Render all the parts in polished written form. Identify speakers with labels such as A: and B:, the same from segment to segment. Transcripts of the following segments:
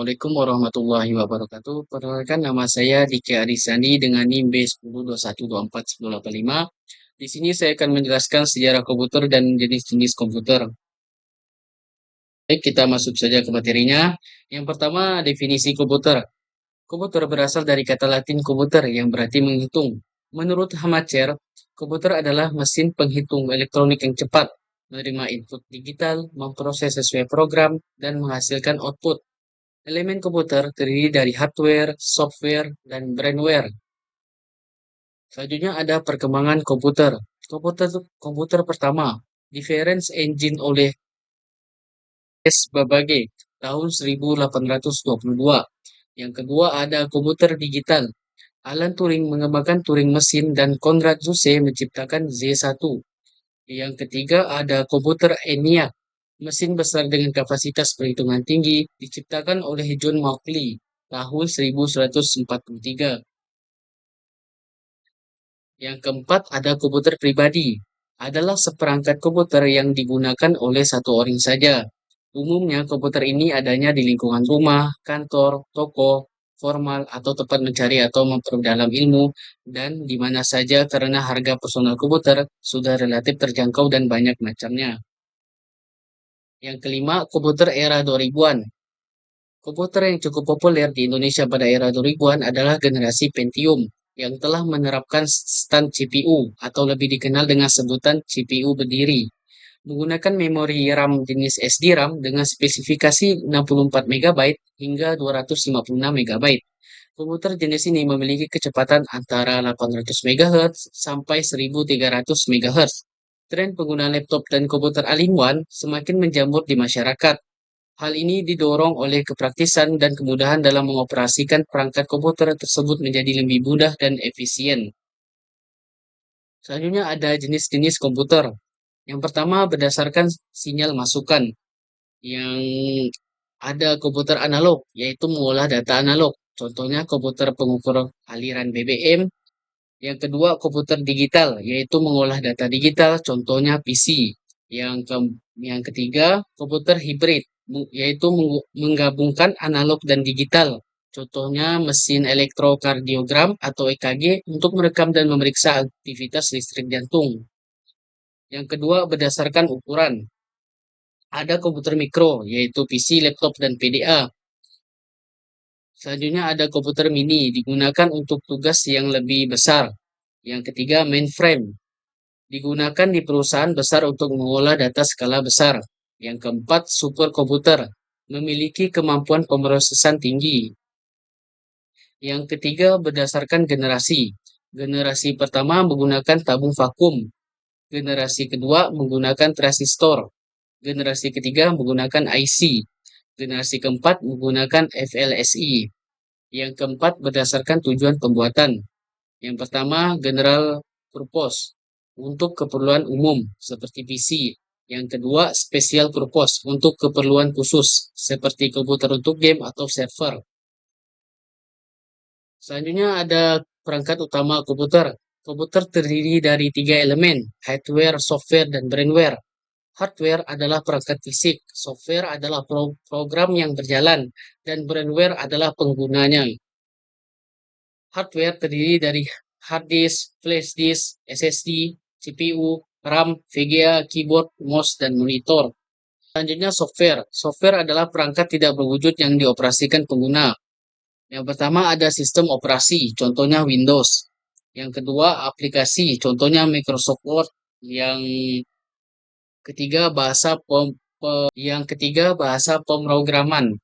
A: Assalamualaikum warahmatullahi wabarakatuh. Perkenalkan nama saya Diki Arisani dengan NIM B1021241085. Di sini saya akan menjelaskan sejarah komputer dan jenis-jenis komputer. Baik, kita masuk saja ke materinya. Yang pertama, definisi komputer. Komputer berasal dari kata Latin komputer yang berarti menghitung. Menurut Hamacher, komputer adalah mesin penghitung elektronik yang cepat, menerima input digital, memproses sesuai program, dan menghasilkan output. Elemen komputer terdiri dari hardware, software, dan brainware. Selanjutnya ada perkembangan komputer. Komputer pertama, Difference Engine oleh S. Babbage tahun 1822. Yang kedua ada komputer digital. Alan Turing mengembangkan Turing mesin dan Konrad Zuse menciptakan Z1. Yang ketiga ada komputer ENIAC. Mesin besar dengan kapasitas perhitungan tinggi diciptakan oleh John Mauchly tahun 1143. Yang keempat ada komputer pribadi. Adalah seperangkat komputer yang digunakan oleh satu orang saja. Umumnya komputer ini adanya di lingkungan rumah, kantor, toko, formal, atau tempat mencari atau memperdalam ilmu, dan di mana saja karena harga personal komputer sudah relatif terjangkau dan banyak macamnya. Yang kelima, komputer era 2000-an. Komputer yang cukup populer di Indonesia pada era 2000-an adalah generasi Pentium yang telah menerapkan stand CPU atau lebih dikenal dengan sebutan CPU berdiri, menggunakan memori RAM jenis SD-RAM dengan spesifikasi 64 MB hingga 256 MB. Komputer jenis ini memiliki kecepatan antara 800 MHz sampai 1300 MHz. Tren penggunaan laptop dan komputer all-in-one semakin menjamur di masyarakat. Hal ini didorong oleh kepraktisan dan kemudahan dalam mengoperasikan perangkat komputer tersebut menjadi lebih mudah dan efisien. Selanjutnya ada jenis-jenis komputer. Yang pertama berdasarkan sinyal masukan. Yang ada komputer analog, yaitu mengolah data analog. Contohnya komputer pengukur aliran BBM. Yang kedua komputer digital, yaitu mengolah data digital. Contohnya PC. Yang ketiga komputer hibrid, yaitu menggabungkan analog dan digital. Contohnya mesin elektrokardiogram atau EKG untuk merekam dan memeriksa aktivitas listrik jantung. Yang kedua berdasarkan ukuran. Ada komputer mikro, yaitu PC, laptop, dan PDA. Selanjutnya ada komputer mini, digunakan untuk tugas yang lebih besar. Yang ketiga mainframe, digunakan di perusahaan besar untuk mengolah data skala besar. Yang keempat superkomputer, memiliki kemampuan pemrosesan tinggi. Yang ketiga berdasarkan generasi. Generasi pertama menggunakan tabung vakum. Generasi kedua menggunakan transistor. Generasi ketiga menggunakan IC. Generasi keempat menggunakan FLSI. Yang keempat berdasarkan tujuan pembuatan. Yang pertama general purpose untuk keperluan umum seperti PC. Yang kedua special purpose untuk keperluan khusus seperti komputer untuk game atau server. Selanjutnya ada perangkat utama komputer. Komputer terdiri dari 3 elemen, hardware, software, dan brainware. Hardware adalah perangkat fisik, software adalah program yang berjalan, dan brainware adalah penggunanya. Hardware terdiri dari hard disk, flash disk, SSD, CPU, RAM, VGA, keyboard, mouse, dan monitor. Selanjutnya software. Software adalah perangkat tidak berwujud yang dioperasikan pengguna. Yang pertama ada sistem operasi, contohnya Windows. Yang kedua aplikasi, contohnya Microsoft Word. Ketiga bahasa yang ketiga bahasa pemrograman.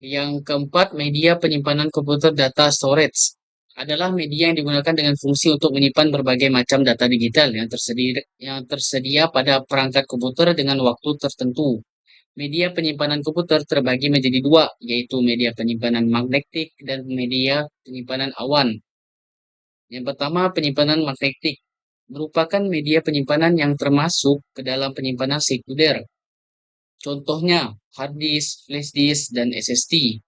A: Yang keempat media penyimpanan komputer data storage adalah media yang digunakan dengan fungsi untuk menyimpan berbagai macam data digital yang tersedia pada perangkat komputer dengan waktu tertentu. Media penyimpanan komputer terbagi menjadi dua, yaitu media penyimpanan magnetik dan media penyimpanan awan. Yang pertama, penyimpanan magnetik merupakan media penyimpanan yang termasuk ke dalam penyimpanan sekunder. Contohnya, hard disk, flash disk, dan SSD.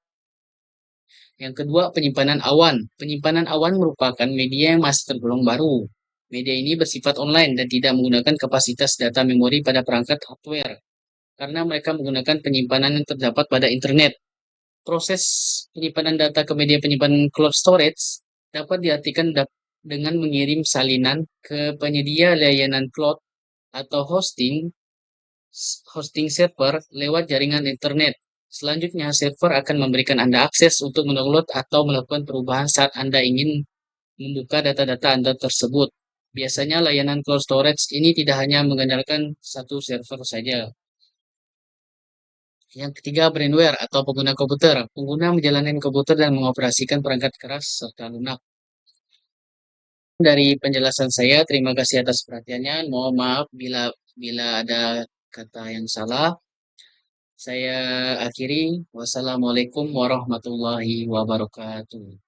A: Yang kedua, penyimpanan awan. Penyimpanan awan merupakan media yang masih tergolong baru. Media ini bersifat online dan tidak menggunakan kapasitas data memori pada perangkat hardware, karena mereka menggunakan penyimpanan yang terdapat pada internet. Proses penyimpanan data ke media penyimpanan cloud storage dapat diartikan dengan mengirim salinan ke penyedia layanan cloud atau hosting server lewat jaringan internet. Selanjutnya, server akan memberikan Anda akses untuk mendownload atau melakukan perubahan saat Anda ingin membuka data-data Anda tersebut. Biasanya layanan cloud storage ini tidak hanya mengandalkan satu server saja. Yang ketiga, brandware atau pengguna komputer. Pengguna menjalankan komputer dan mengoperasikan perangkat keras serta lunak. Dari penjelasan saya, terima kasih atas perhatiannya. Mohon maaf bila ada kata yang salah. Saya akhiri. Wassalamualaikum warahmatullahi wabarakatuh.